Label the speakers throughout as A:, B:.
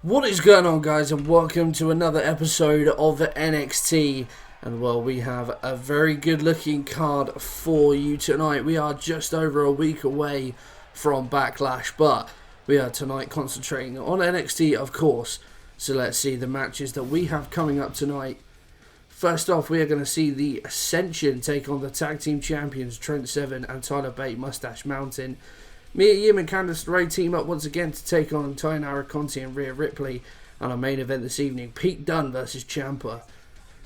A: What is going on, guys, and welcome to another episode of NXT. And well, we have a very good looking card for you tonight. We are just over a week away from Backlash, but we are tonight concentrating on NXT, of course. So let's see the matches that we have coming up tonight. First off, we are going to see the Ascension take on the Tag Team Champions Trent Seven and Tyler Bate Mustache Mountain. Mia Yim and Candice LeRae team up once again to take on Tainara Conti and Rhea Ripley. On our main event this evening, Pete Dunne versus Ciampa.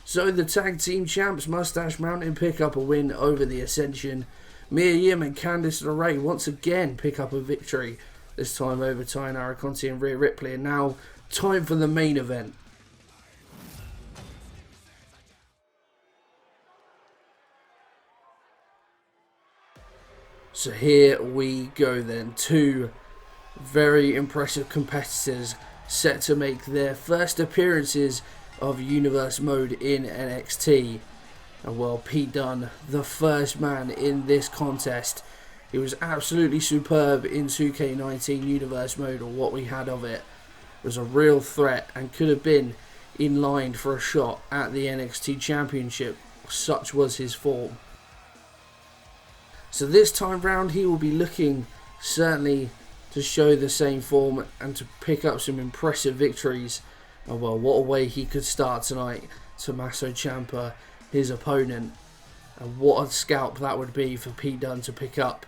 A: So the Tag Team Champs Mustache Mountain pick up a win over the Ascension. Mia Yim and Candice LeRae once again pick up a victory, this time over Tainara Conti and Rhea Ripley. And now, time for the main event. So here we go then. Two very impressive competitors set to make their first appearances of Universe Mode in NXT. And well, Pete Dunne, the first man in this contest. He was absolutely superb in 2K19 Universe Mode, or what we had of it. It was a real threat and could have been in line for a shot at the NXT Championship. Such was his form. So this time round he will be looking certainly to show the same form and to pick up some impressive victories. And well, what a way he could start tonight. Tommaso Ciampa, his opponent. And what a scalp that would be for Pete Dunne to pick up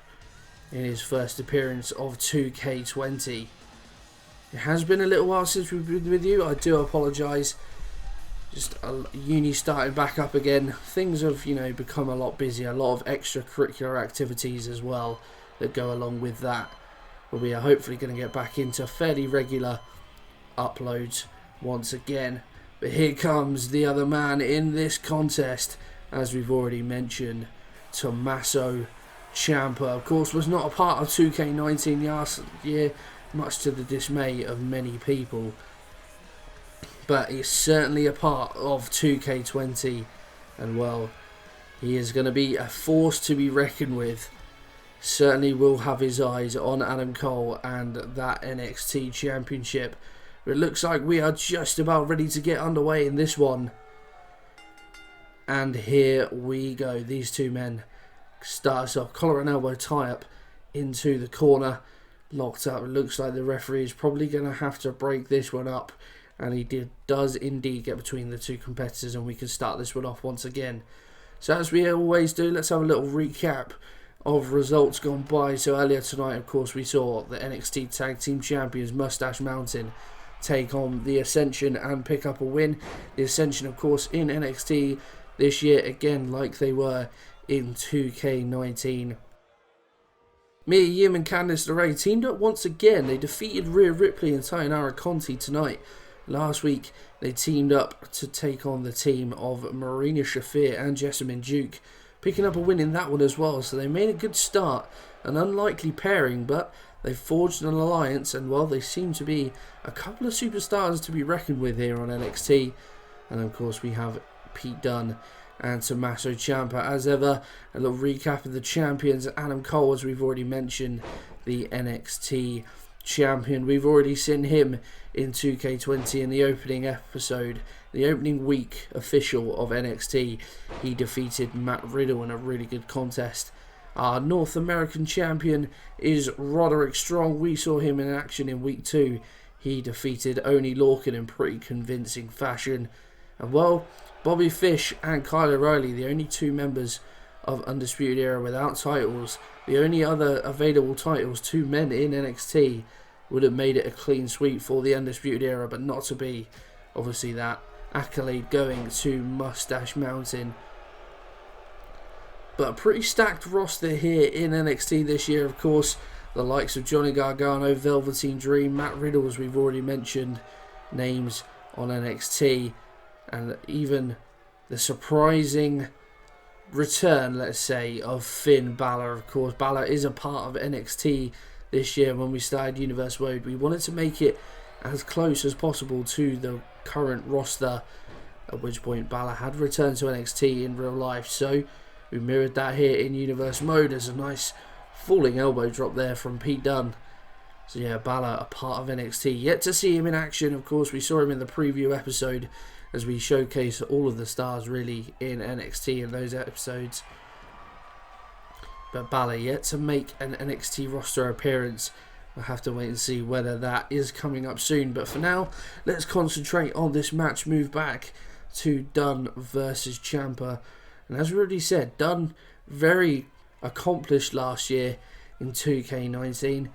A: in his first appearance of 2K20. It has been a little while since we've been with you. I do apologise. Just uni starting back up again. Things have, become a lot busier. A lot of extracurricular activities as well that go along with that. But we are hopefully going to get back into fairly regular uploads once again. But here comes the other man in this contest, as we've already mentioned, Tommaso Ciampa. Of course, was not a part of 2K19 last year, much to the dismay of many people. But he's certainly a part of 2K20, and well, he is going to be a force to be reckoned with. Certainly will have his eyes on Adam Cole and that NXT Championship. But it looks like we are just about ready to get underway in this one. And here we go. These two men start us off. Collar and elbow tie up into the corner. Locked up. It looks like the referee is probably going to have to break this one up. And he does indeed get between the two competitors, and we can start this one off once again. So as we always do, let's have a little recap of results gone by. So earlier tonight, of course, we saw the NXT Tag Team Champions Mustache Mountain take on the Ascension and pick up a win. The Ascension, of course, in NXT this year, again, like they were in 2K19. Mia Yim and Candice LeRae teamed up once again. They defeated Rhea Ripley and Tainara Conti tonight. Last week, they teamed up to take on the team of Marina Shafir and Jessamine Duke, picking up a win in that one as well. So they made a good start, an unlikely pairing, but they forged an alliance, and well, they seem to be a couple of superstars to be reckoned with here on NXT. And of course, we have Pete Dunne and Tommaso Ciampa. As ever, a little recap of the champions. Adam Cole, as we've already mentioned, the NXT champion. We've already seen him in 2K20 in the opening episode, the opening week official of NXT. He defeated Matt Riddle in a really good contest. Our North American champion is Roderick Strong. We saw him in action in week 2. He defeated Oney Lorcan in pretty convincing fashion. And well, Bobby Fish and Kyle O'Reilly, the only two members of Undisputed Era without titles, the only other available titles, two men in NXT, would have made it a clean sweep for the Undisputed Era, but not to be. Obviously that accolade going to Mustache Mountain. But a pretty stacked roster here in NXT this year, of course. The likes of Johnny Gargano, Velveteen Dream, Matt Riddle, as we've already mentioned, names on NXT. And even the surprising return, let's say, of Finn Balor. Of course, Balor is a part of NXT this year. When we started Universe Mode, we wanted to make it as close as possible to the current roster, at which point Balor had returned to NXT in real life. So we mirrored that here in Universe Mode as a nice falling elbow drop there from Pete Dunne. So yeah, Balor, a part of NXT. Yet to see him in action. Of course, we saw him in the preview episode as we showcase all of the stars really in NXT in those episodes. But Balor yet to make an NXT roster appearance. We'll have to wait and see whether that is coming up soon. But for now, let's concentrate on this match. Move back to Dunn versus Ciampa. And as we already said, Dunn very accomplished last year in 2K19.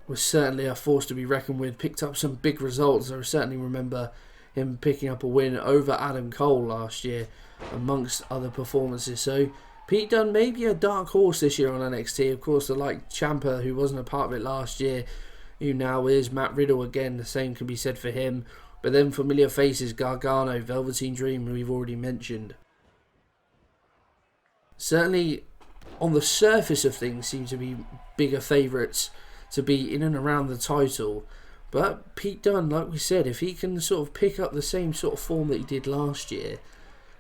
A: Was certainly a force to be reckoned with. Picked up some big results. I certainly remember him picking up a win over Adam Cole last year, amongst other performances. So Pete Dunne may be a dark horse this year on NXT. Of course, the like Ciampa, who wasn't a part of it last year, who now is. Matt Riddle again, the same can be said for him. But then familiar faces, Gargano, Velveteen Dream, who we've already mentioned. Certainly, on the surface of things, seem to be bigger favourites to be in and around the title. But Pete Dunne, like we said, if he can sort of pick up the same sort of form that he did last year,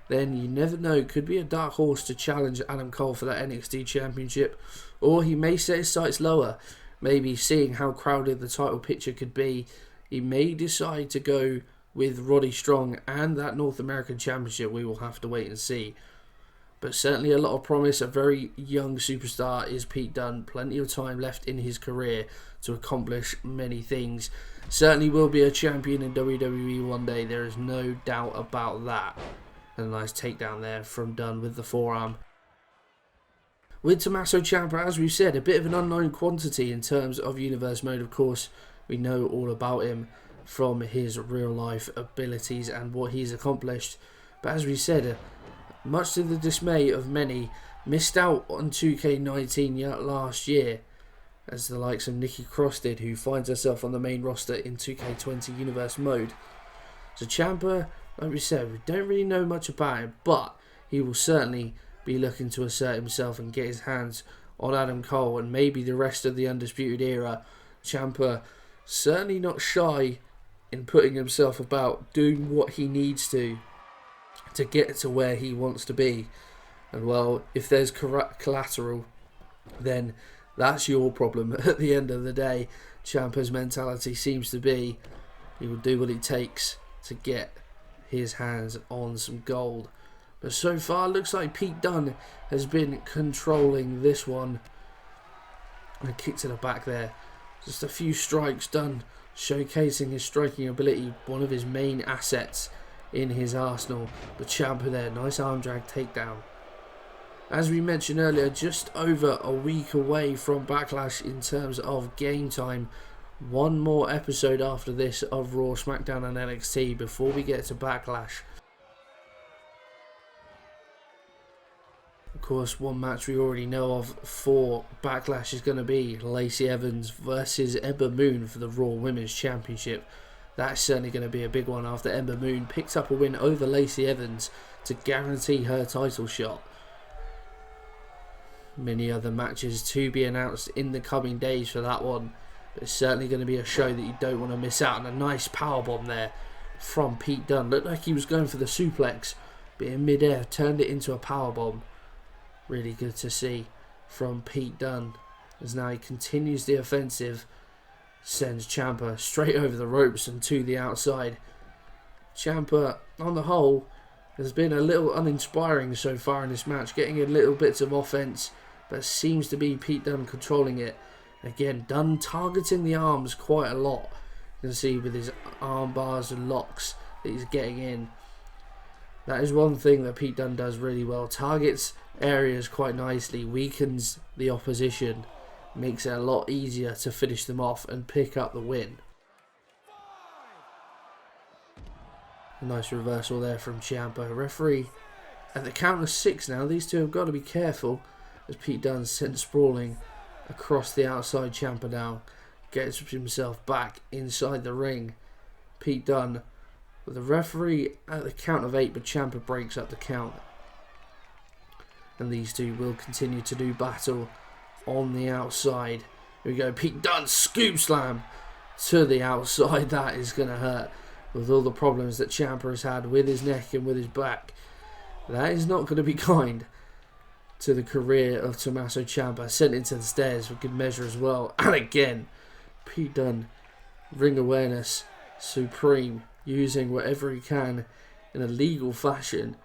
A: then you never know, could be a dark horse to challenge Adam Cole for that NXT Championship. Or he may set his sights lower. Maybe seeing how crowded the title picture could be, he may decide to go with Roddy Strong and that North American Championship. We will have to wait and see. But certainly a lot of promise. A very young superstar is Pete Dunne. Plenty of time left in his career to accomplish many things. Certainly will be a champion in WWE one day. There is no doubt about that. And a nice takedown there from Dunne with the forearm. With Tommaso Ciampa, as we've said, a bit of an unknown quantity in terms of universe mode. Of course, we know all about him from his real life abilities and what he's accomplished. But as we said, much to the dismay of many, missed out on 2K19 last year, as the likes of Nikki Cross did, who finds herself on the main roster in 2K20 universe mode. So Ciampa, like we said, we don't really know much about him, but he will certainly be looking to assert himself and get his hands on Adam Cole and maybe the rest of the Undisputed Era. Ciampa certainly not shy in putting himself about, doing what he needs to get to where he wants to be. And well, if there's collateral, then that's your problem at the end of the day. Ciampa's mentality seems to be he will do what it takes to get his hands on some gold. But so far, looks like Pete Dunne has been controlling this one. And a kick to the back there. Just a few strikes done, showcasing his striking ability, one of his main assets in his arsenal. But Ciampa there, nice arm drag takedown. As we mentioned earlier, just over a week away from Backlash in terms of game time. One more episode after this of Raw, SmackDown and NXT before we get to Backlash. Of course, one match we already know of for Backlash is going to be Lacey Evans versus Ember Moon for the Raw Women's Championship. That's certainly going to be a big one after Ember Moon picked up a win over Lacey Evans to guarantee her title shot. Many other matches to be announced in the coming days for that one. But it's certainly going to be a show that you don't want to miss out on. A nice powerbomb there from Pete Dunne. Looked like he was going for the suplex, but in midair turned it into a powerbomb. Really good to see from Pete Dunne as now he continues the offensive. Sends Ciampa straight over the ropes and to the outside. Ciampa, on the whole, has been a little uninspiring so far in this match, getting in little bits of offense, but seems to be Pete Dunne controlling it. Again, Dunne targeting the arms quite a lot. You can see with his arm bars and locks that he's getting in. That is one thing that Pete Dunne does really well. Targets areas quite nicely, weakens the opposition, makes it a lot easier to finish them off and pick up the win. A nice reversal there from Ciampa. Referee at the count of 6 now. These two have got to be careful as Pete Dunne sent sprawling across the outside. Ciampa now gets himself back inside the ring. Pete Dunne with the referee at the count of 8, but Ciampa breaks up the count. And these two will continue to do battle on the outside. Here we go, Pete Dunne, scoop slam to the outside. That is going to hurt with all the problems that Ciampa has had with his neck and with his back. That is not going to be kind to the career of Tommaso Ciampa. Sent into the stairs for good measure as well. And again, Pete Dunne, ring awareness supreme, using whatever he can in a legal fashion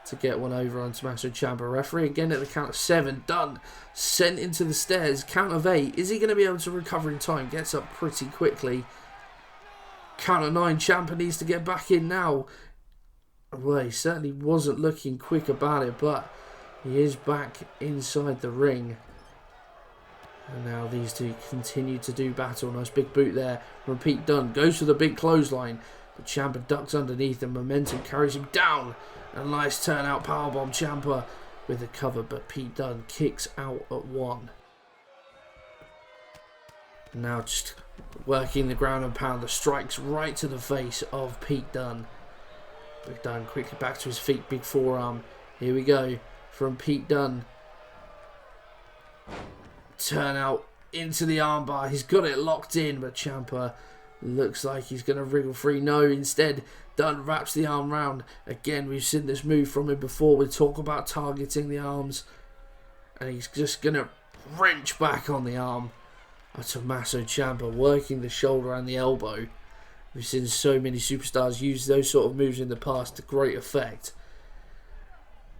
A: to get one over on Tommaso Ciampa. Referee again at the count of 7. Dunne sent into the stairs. Count of 8. Is he going to be able to recover in time? Gets up pretty quickly. Count of 9. Ciampa needs to get back in now. Well, he certainly wasn't looking quick about it, but he is back inside the ring. And now these two continue to do battle. Nice big boot there from Pete Dunne. Goes for the big clothesline, but Ciampa ducks underneath and momentum carries him down. A nice turnout powerbomb. Ciampa with the cover, but Pete Dunne kicks out at 1. Now just working the ground and pound. The strikes right to the face of Pete Dunne. Pete Dunne quickly back to his feet. Big forearm. Here we go from Pete Dunne. Turn out into the armbar. He's got it locked in, but Ciampa looks like he's going to wriggle free. No, instead, Dunne wraps the arm round. Again, we've seen this move from him before. We talk about targeting the arms. And he's just going to wrench back on the arm of Tommaso Ciampa, working the shoulder and the elbow. We've seen so many superstars use those sort of moves in the past to great effect.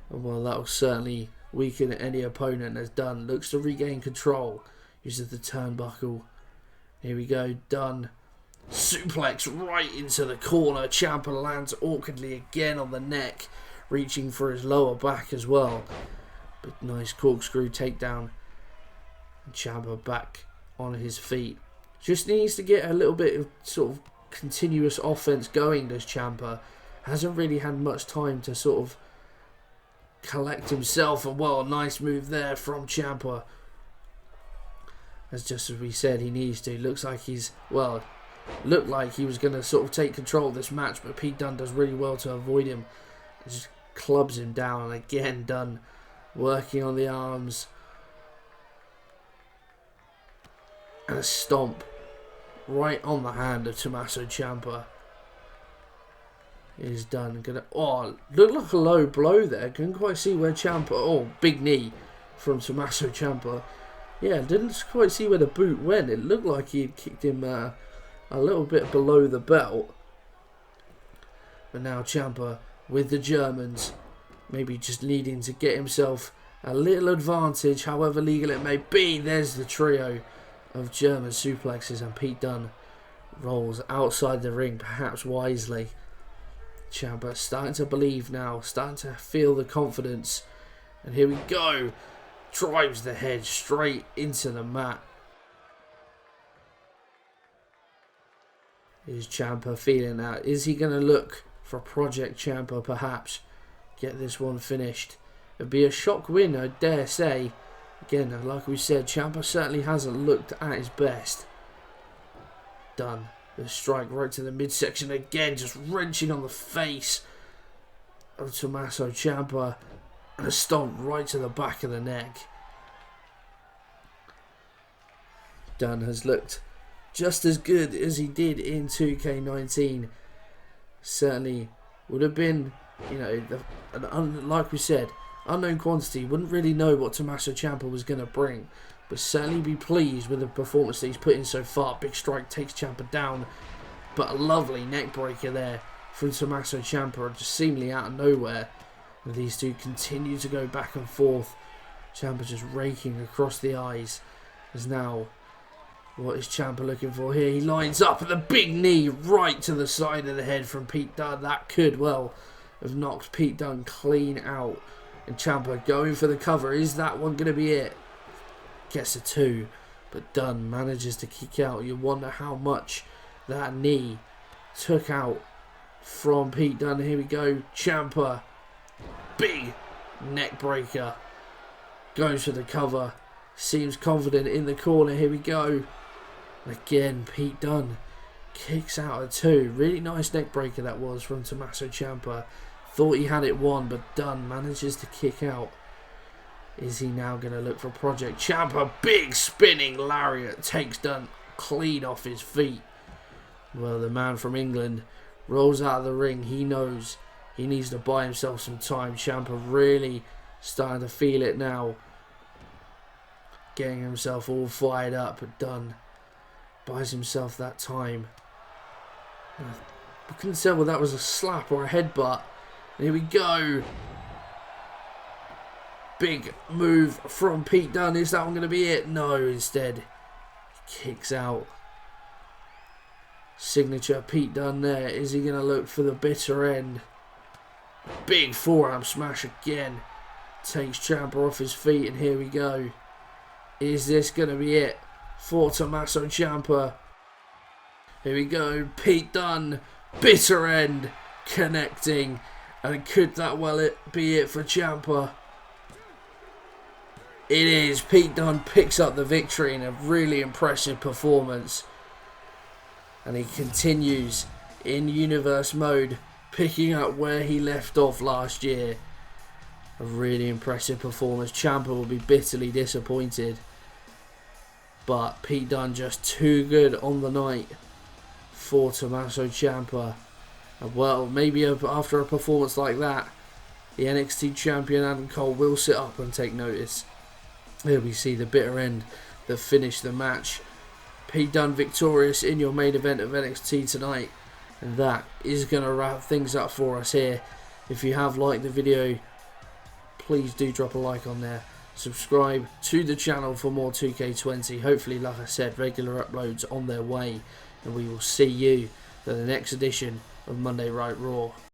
A: And well, that will certainly weaken any opponent. As Dunne looks to regain control. Uses the turnbuckle. Here we go, Dunne. Suplex right into the corner. Ciampa lands awkwardly again on the neck, reaching for his lower back as well. But nice corkscrew takedown. And Ciampa back on his feet. Just needs to get a little bit of sort of continuous offense going, does Ciampa. Hasn't really had much time to sort of collect himself. And well, nice move there from Ciampa. As just as we said, he needs to. Looks like he's, well, looked like he was going to sort of take control of this match, but Pete Dunne does really well to avoid him. He just clubs him down, and again Dunne working on the arms. And a stomp right on the hand of Tommaso Ciampa. Is Dunne gonna, oh, looked like a low blow there. Couldn't quite see where Ciampa, oh, big knee from Tommaso Ciampa. Yeah, didn't quite see where the boot went. It looked like he had kicked him a little bit below the belt. But now Ciampa with the Germans, maybe just needing to get himself a little advantage, however legal it may be. There's the trio of German suplexes, and Pete Dunne rolls outside the ring, perhaps wisely. Ciampa starting to believe now, starting to feel the confidence. And here we go. Drives the head straight into the mat. Is Ciampa feeling that? Is he going to look for Project Ciampa, perhaps? Get this one finished. It'd be a shock win, I dare say. Again, like we said, Ciampa certainly hasn't looked at his best. Done. The strike right to the midsection again, just wrenching on the face of Tommaso Ciampa. And a stomp right to the back of the neck. Dunne has looked just as good as he did in 2K19. Certainly would have been, you know, like we said, unknown quantity. Wouldn't really know what Tommaso Ciampa was going to bring. But certainly be pleased with the performance that he's put in so far. Big strike takes Ciampa down. But a lovely neck breaker there from Tommaso Ciampa, just seemingly out of nowhere. And these two continue to go back and forth. Ciampa just raking across the eyes. As now, what is Ciampa looking for here? He lines up with a big knee right to the side of the head from Pete Dunne. That could well have knocked Pete Dunne clean out. And Ciampa going for the cover. Is that one going to be it? Gets a 2. But Dunne manages to kick out. You wonder how much that knee took out from Pete Dunne. Here we go. Ciampa. Big neck breaker. Goes for the cover. Seems confident in the corner. Here we go. And again, Pete Dunne kicks out a 2. Really nice neck breaker that was from Tommaso Ciampa. Thought he had it won, but Dunne manages to kick out. Is he now going to look for Project Ciampa? Big spinning lariat takes Dunne clean off his feet. Well, the man from England rolls out of the ring. He knows he needs to buy himself some time. Ciampa really Starting to feel it now. Getting himself all fired up, but done. Buys himself that time. I couldn't tell whether that was a slap or a headbutt. Here we go. Big move from Pete Dunne. Is that one going to be it? No, instead. Kicks out. Signature Pete Dunne there. Is he going to look for the bitter end? Big forearm smash again. Takes Ciampa off his feet, and here we go. Is this going to be it for Tommaso Ciampa? Here we go. Pete Dunne. Bitter end. Connecting. And could that well be it for Ciampa? It is. Pete Dunne picks up the victory in a really impressive performance. And he continues in universe mode, picking up where he left off last year. A really impressive performance. Ciampa will be bitterly disappointed. But Pete Dunne just too good on the night for Tommaso Ciampa. And well, maybe after a performance like that, the NXT champion Adam Cole will sit up and take notice. Here we see the bitter end that finished the match. Pete Dunne victorious in your main event of NXT tonight. And that is going to wrap things up for us here. If you have liked the video, please do drop a like on there. Subscribe to the channel for more 2K20. Hopefully, like I said, regular uploads on their way. And we will see you for the next edition of Monday Night Raw.